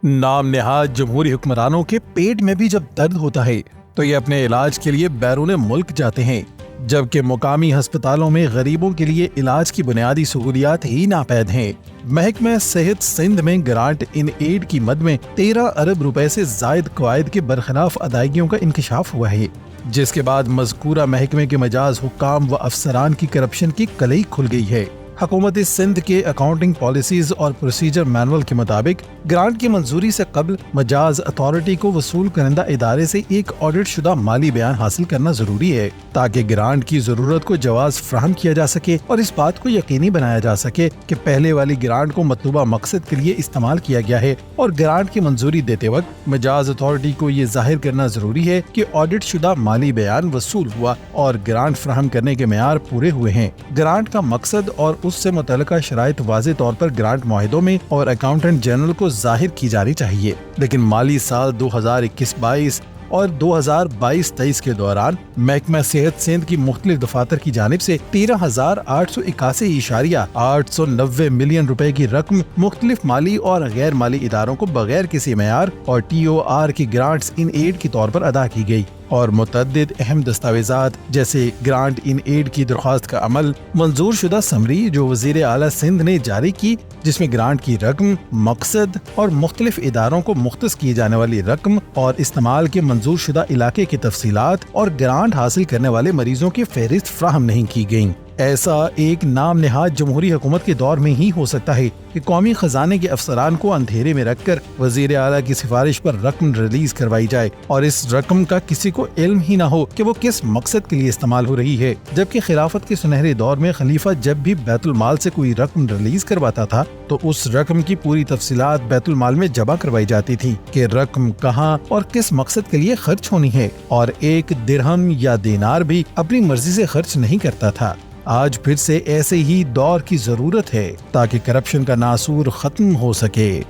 نام نہاد جمہوری حکمرانوں کے پیٹ میں بھی جب درد ہوتا ہے تو یہ اپنے علاج کے لیے بیرون ملک جاتے ہیں، جبکہ مقامی ہسپتالوں میں غریبوں کے لیے علاج کی بنیادی سہولیات ہی ناپید ہیں۔ محکمہ صحت سندھ میں گرانٹ ان ایڈ کی مد میں 13 ارب روپے سے زائد قواعد کے برخلاف ادائیگیوں کا انکشاف ہوا ہے، جس کے بعد مذکورہ محکمے کے مجاز حکام و افسران کی کرپشن کی کلئی کھل گئی ہے۔ حکومت سندھ کے اکاؤنٹنگ پالیسیز اور پروسیجر مینول کے مطابق گرانٹ کی منظوری سے قبل مجاز اتھارٹی کو وصول کنندہ ادارے سے ایک آڈٹ شدہ مالی بیان حاصل کرنا ضروری ہے تاکہ گرانٹ کی ضرورت کو جواز فراہم کیا جا سکے اور اس بات کو یقینی بنایا جا سکے کہ پہلے والی گرانٹ کو مطلوبہ مقصد کے لیے استعمال کیا گیا ہے، اور گرانٹ کی منظوری دیتے وقت مجاز اتھارٹی کو یہ ظاہر کرنا ضروری ہے کہ آڈٹ شدہ مالی بیان وصول ہوا اور گرانٹ فراہم کرنے کے معیار پورے ہوئے ہیں۔ گرانٹ کا مقصد اور اس سے متعلقہ شرائط واضح طور پر گرانٹ معاہدوں میں اور اکاؤنٹنٹ جنرل کو ظاہر کی جانی چاہیے، لیکن مالی سال 2021-22 اور 2022-23 کے دوران محکمہ صحت سندھ کی مختلف دفاتر کی جانب سے 13,881.890 ملین روپے کی رقم مختلف مالی اور غیر مالی اداروں کو بغیر کسی معیار اور TOR کی گرانٹس ان ایڈ کے طور پر ادا کی گئی، اور متعدد اہم دستاویزات جیسے گرانٹ ان ایڈ کی درخواست کا عمل، منظور شدہ سمری جو وزیر اعلیٰ سندھ نے جاری کی، جس میں گرانٹ کی رقم، مقصد اور مختلف اداروں کو مختص کی جانے والی رقم اور استعمال کے منظور شدہ علاقے کی تفصیلات اور گرانٹ حاصل کرنے والے مریضوں کی فہرست فراہم نہیں کی گئیں۔ ایسا ایک نام نہاد جمہوری حکومت کے دور میں ہی ہو سکتا ہے کہ قومی خزانے کے افسران کو اندھیرے میں رکھ کر وزیر اعلیٰ کی سفارش پر رقم ریلیز کروائی جائے اور اس رقم کا کسی کو علم ہی نہ ہو کہ وہ کس مقصد کے لیے استعمال ہو رہی ہے، جبکہ خلافت کے سنہرے دور میں خلیفہ جب بھی بیت المال سے کوئی رقم ریلیز کرواتا تھا تو اس رقم کی پوری تفصیلات بیت المال میں جمع کروائی جاتی تھی کہ رقم کہاں اور کس مقصد کے لیے خرچ ہونی ہے، اور ایک درہم یا دینار بھی اپنی مرضی سے خرچ نہیں کرتا تھا۔ آج پھر سے ایسے ہی دور کی ضرورت ہے تاکہ کرپشن کا ناسور ختم ہو سکے۔